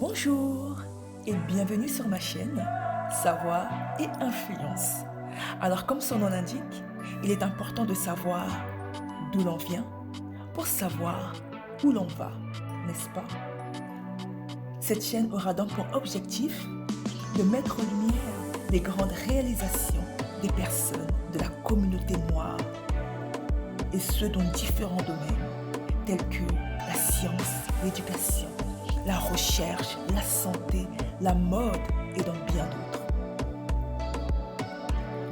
Bonjour et bienvenue sur ma chaîne Savoir et Influence. Alors comme son nom l'indique, il est important de savoir d'où l'on vient pour savoir où l'on va, n'est-ce pas? Cette chaîne aura donc pour objectif de mettre en lumière les grandes réalisations des personnes de la communauté noire et ce dans différents domaines tels que la science, l'éducation, la recherche, la santé, la mode et dans bien d'autres.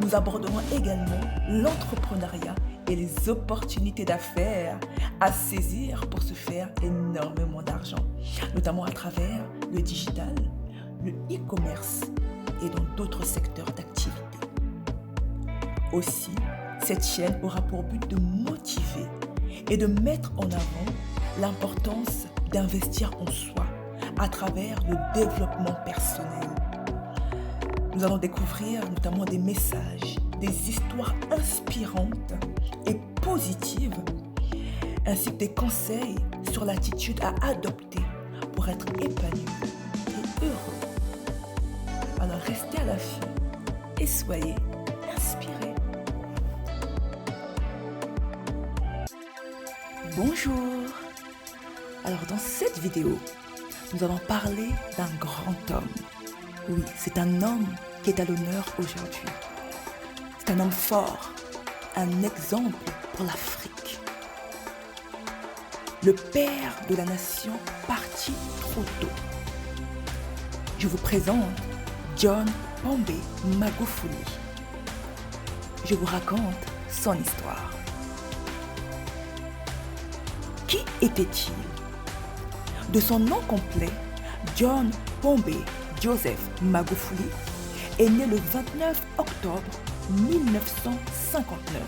Nous aborderons également l'entrepreneuriat et les opportunités d'affaires à saisir pour se faire énormément d'argent, notamment à travers le digital, le e-commerce et dans d'autres secteurs d'activité. Aussi, cette chaîne aura pour but de motiver et de mettre en avant l'importance d'investir en soi à travers le développement personnel. Nous allons découvrir notamment des messages, des histoires inspirantes et positives, ainsi que des conseils sur l'attitude à adopter pour être épanoui et heureux. Alors restez à l'affût et soyez inspirés. Bonjour! Alors dans cette vidéo, nous allons parler d'un grand homme. Oui, c'est un homme qui est à l'honneur aujourd'hui. C'est un homme fort, un exemple pour l'Afrique. Le père de la nation parti trop tôt. Je vous présente John Pombe Magufuli. Je vous raconte son histoire. Qui était-il? De son nom complet, John Pombe Joseph Magufuli est né le 29 octobre 1959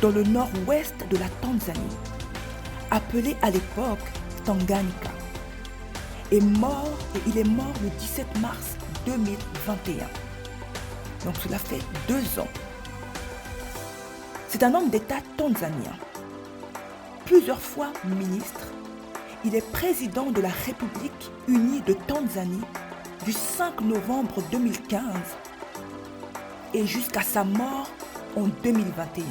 dans le nord-ouest de la Tanzanie, appelé à l'époque Tanganyika. Il est mort le 17 mars 2021. Donc cela fait 2 ans. C'est un homme d'État tanzanien. Plusieurs fois ministre, il est président de la République unie de Tanzanie du 5 novembre 2015 et jusqu'à sa mort en 2021.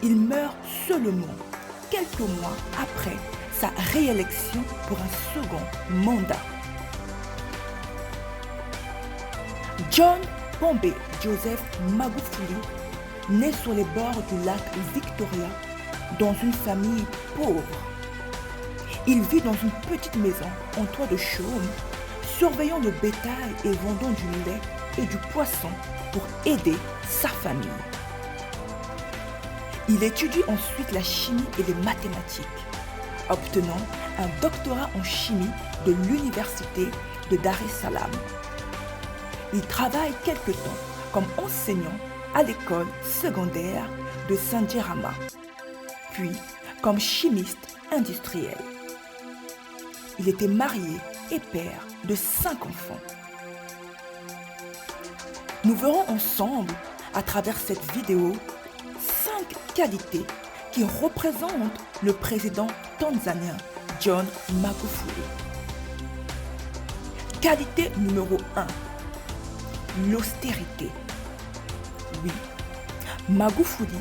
Il meurt seulement quelques mois après sa réélection pour un second mandat. John Pombe Joseph Magufuli naît sur les bords du lac Victoria dans une famille pauvre. Il vit dans une petite maison en toit de chaume, surveillant le bétail et vendant du lait et du poisson pour aider sa famille. Il étudie ensuite la chimie et les mathématiques, obtenant un doctorat en chimie de l'université de Dar es Salaam. Il travaille quelque temps comme enseignant à l'école secondaire de Saint-Djerama, puis comme chimiste industriel. Il était marié et père de 5 enfants. Nous verrons ensemble, à travers cette vidéo, 5 qualités qui représentent le président tanzanien John Magufuli. Qualité numéro 1, l'austérité. Oui, Magufuli,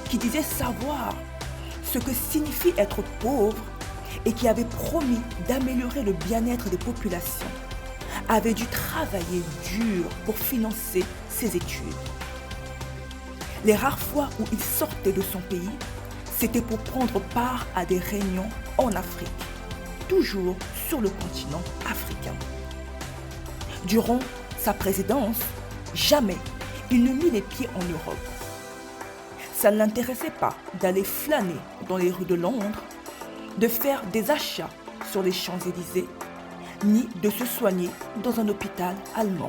qui disait savoir ce que signifie être pauvre et qui avait promis d'améliorer le bien-être des populations, avait dû travailler dur pour financer ses études. Les rares fois où il sortait de son pays, c'était pour prendre part à des réunions en Afrique, toujours sur le continent africain. Durant sa présidence, jamais il ne mit les pieds en Europe. Ça ne l'intéressait pas d'aller flâner dans les rues de Londres, de faire des achats sur les Champs-Élysées, ni de se soigner dans un hôpital allemand.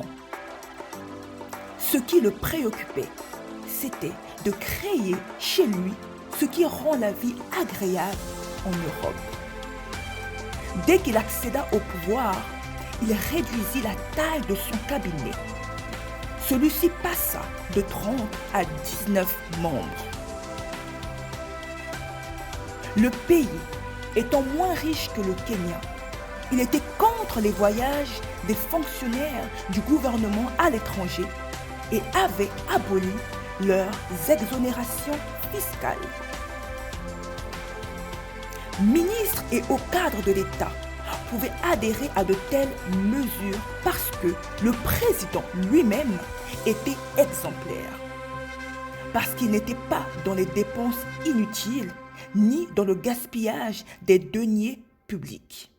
Ce qui le préoccupait, c'était de créer chez lui ce qui rend la vie agréable en Europe. Dès qu'il accéda au pouvoir, il réduisit la taille de son cabinet. Celui-ci passa de 30 à 19 membres. Le pays étant moins riche que le Kenya, Il était contre les voyages des fonctionnaires du gouvernement à l'étranger et avait aboli leurs exonérations fiscales. Ministres et hauts cadres de l'État pouvaient adhérer à de telles mesures parce que le président lui-même était exemplaire, parce qu'il n'était pas dans les dépenses inutiles ni dans le gaspillage des deniers publics.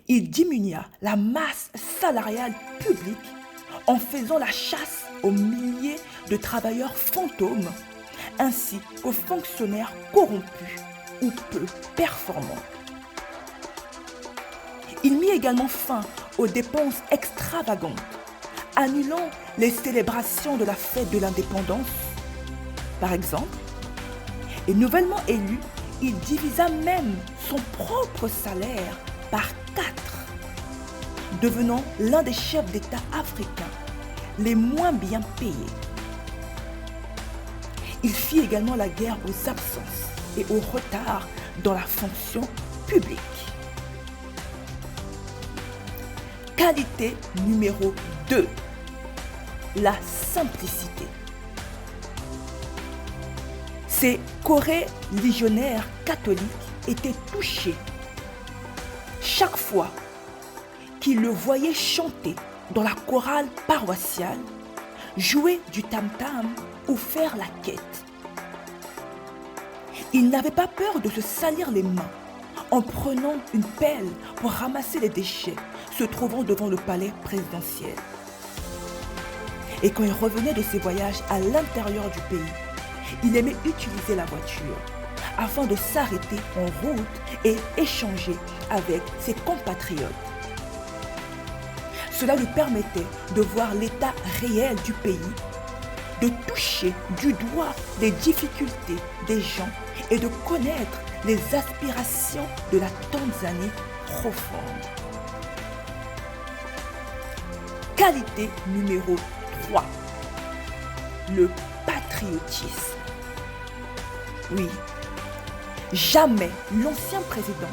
Il diminua la masse salariale publique en faisant la chasse aux milliers de travailleurs fantômes ainsi qu'aux fonctionnaires corrompus ou peu performants. Il mit également fin aux dépenses extravagantes, annulant les célébrations de la fête de l'indépendance, par exemple. Et nouvellement élu, il divisa même son propre salaire par 4, devenant l'un des chefs d'État africains les moins bien payés. Il fit également la guerre aux absences et au retard dans la fonction publique. Qualité numéro 2, la simplicité. Ces coréligionnaires catholiques étaient touchés chaque fois qu'ils le voyaient chanter dans la chorale paroissiale, jouer du tam-tam ou faire la quête. Il n'avait pas peur de se salir les mains en prenant une pelle pour ramasser les déchets se trouvant devant le palais présidentiel. Et quand il revenait de ses voyages à l'intérieur du pays, il aimait utiliser la voiture afin de s'arrêter en route et échanger avec ses compatriotes. Cela lui permettait de voir l'état réel du pays, de toucher du doigt les difficultés des gens et de connaître les aspirations de la Tanzanie profonde. Qualité numéro 3, le patriotisme. Oui, jamais l'ancien président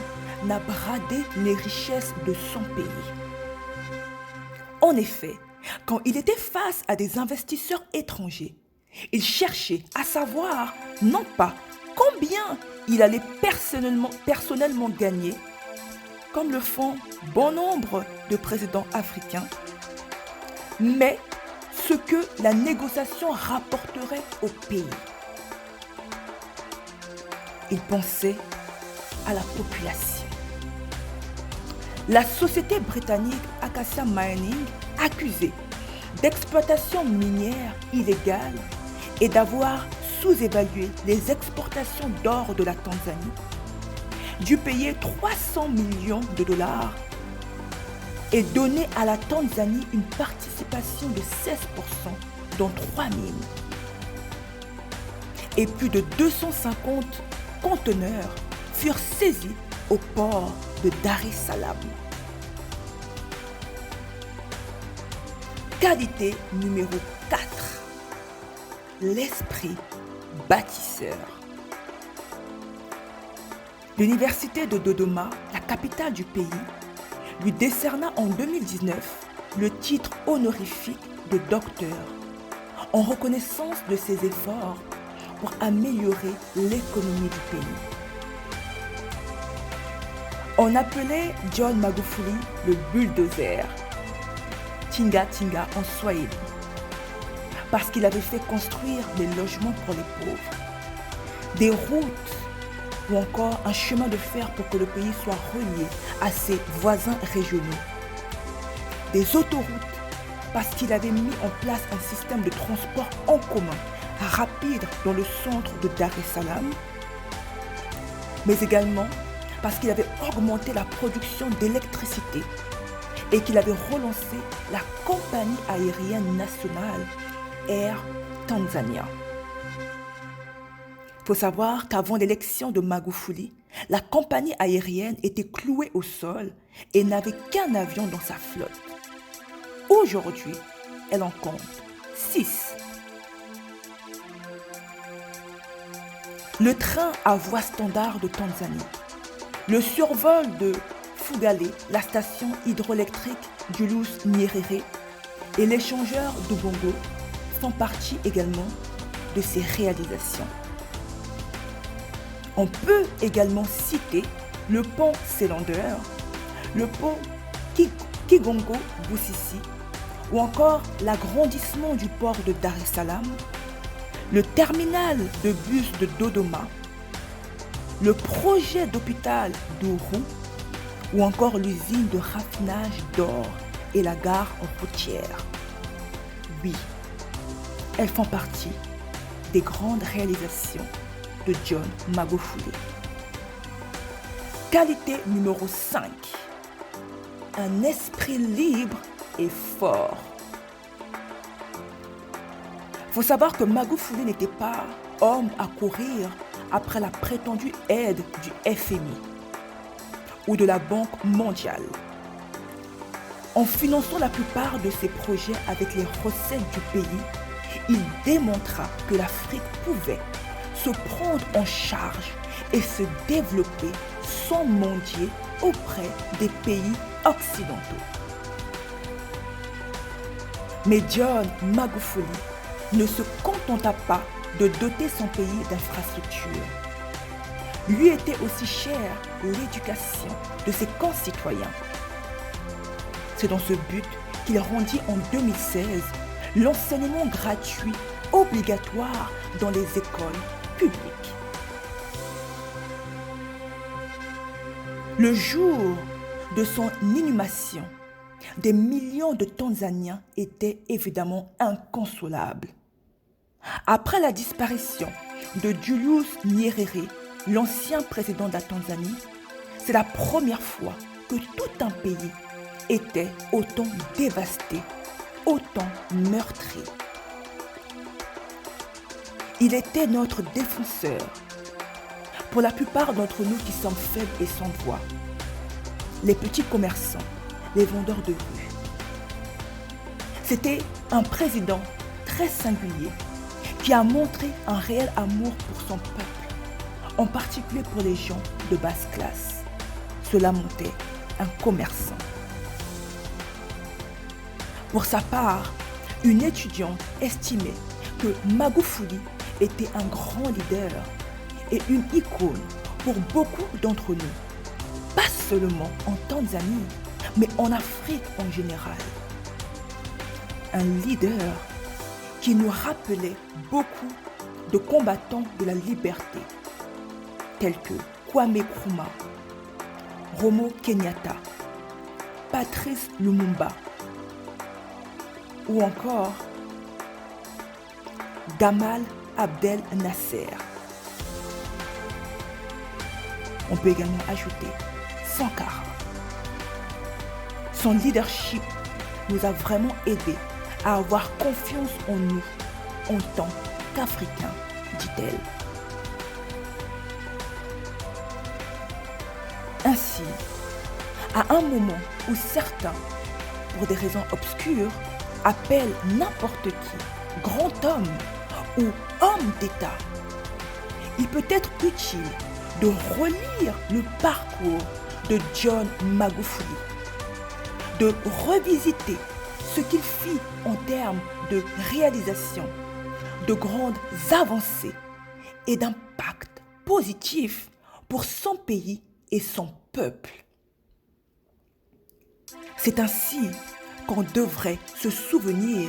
n'a bradé les richesses de son pays. En effet, quand il était face à des investisseurs étrangers, il cherchait à savoir non pas combien il allait personnellement gagner, comme le font bon nombre de présidents africains, mais ce que la négociation rapporterait au pays. Il pensait à la population. La société britannique Acacia Mining, accusée d'exploitation minière illégale et d'avoir sous-évalué les exportations d'or de la Tanzanie, dut payer 300 millions de dollars et donner à la Tanzanie une participation de 16% dans 3 mines. Et plus de 250 conteneurs furent saisis au port de Dar es Salaam. Qualité numéro 4, l'esprit bâtisseur. L'université de Dodoma, la capitale du pays, lui décerna en 2019 le titre honorifique de docteur en reconnaissance de ses efforts pour améliorer l'économie du pays. On appelait John Magufuli le bulldozer, Tinga Tinga en Swahili, parce qu'il avait fait construire des logements pour les pauvres, des routes ou encore un chemin de fer pour que le pays soit relié à ses voisins régionaux, des autoroutes parce qu'il avait mis en place un système de transport en commun rapide dans le centre de Dar es Salaam, mais également parce qu'il avait augmenté la production d'électricité et qu'il avait relancé la compagnie aérienne nationale Air Tanzania. Il faut savoir qu'avant l'élection de Magufuli, la compagnie aérienne était clouée au sol et n'avait qu'un avion dans sa flotte. Aujourd'hui, elle en compte 6. Le train à voie standard de Tanzanie, le survol de Fugale, la station hydroélectrique Julius-Nyerere et l'échangeur de Bongo font partie également de ses réalisations. On peut également citer le pont Seelander, le pont Kigongo-Boussissi ou encore l'agrandissement du port de Dar es Salaam, le terminal de bus de Dodoma, le projet d'hôpital d'Ourou ou encore l'usine de raffinage d'or et la gare routière. Oui, elles font partie des grandes réalisations de John Magufuli. Qualité numéro 5. Un esprit libre et fort. Faut savoir que Magufuli n'était pas homme à courir après la prétendue aide du FMI ou de la Banque mondiale. En finançant la plupart de ses projets avec les recettes du pays, il démontra que l'Afrique pouvait se prendre en charge et se développer sans mendier auprès des pays occidentaux. Mais John Magufuli ne se contenta pas de doter son pays d'infrastructures. Lui était aussi chère l'éducation de ses concitoyens. C'est dans ce but qu'il rendit en 2016 l'enseignement gratuit obligatoire dans les écoles publiques. Le jour de son inhumation, des millions de Tanzaniens étaient évidemment inconsolables. Après la disparition de Julius Nyerere, l'ancien président de la Tanzanie, c'est la première fois que tout un pays était autant dévasté, autant meurtri. Il était notre défenseur. Pour la plupart d'entre nous qui sommes faibles et sans voix, les petits commerçants, les vendeurs de rue. C'était un président très singulier qui a montré un réel amour pour son peuple, en particulier pour les gens de basse classe. Cela montait un commerçant. Pour sa part, une étudiante estimait que Magufuli était un grand leader et une icône pour beaucoup d'entre nous, pas seulement en Tanzanie, mais en Afrique en général. Un leader qui nous rappelait beaucoup de combattants de la liberté, tels que Kwame Nkrumah, Jomo Kenyatta, Patrice Lumumba, ou encore Gamal Abdel Nasser. On peut également ajouter Sankara. Son leadership nous a vraiment aidés à avoir confiance en nous en tant qu'Africains, dit-elle. Ainsi, à un moment où certains, pour des raisons obscures, appellent n'importe qui grand homme ou homme d'État, il peut être utile de relire le parcours de John Magufuli, de revisiter ce qu'il fit en termes de réalisation, de grandes avancées et d'impact positif pour son pays et son peuple. C'est ainsi qu'on devrait se souvenir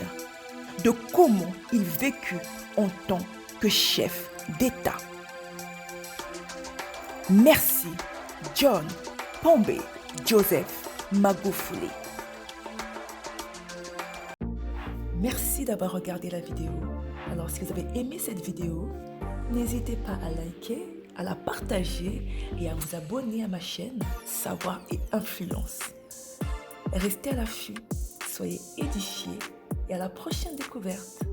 de comment il vécut en tant que chef d'État. Merci, John Pombe Joseph Magufuli. Merci d'avoir regardé la vidéo. Alors, si vous avez aimé cette vidéo, n'hésitez pas à liker, à la partager et à vous abonner à ma chaîne Savoir et Influence. Restez à l'affût, soyez édifiés et à la prochaine découverte.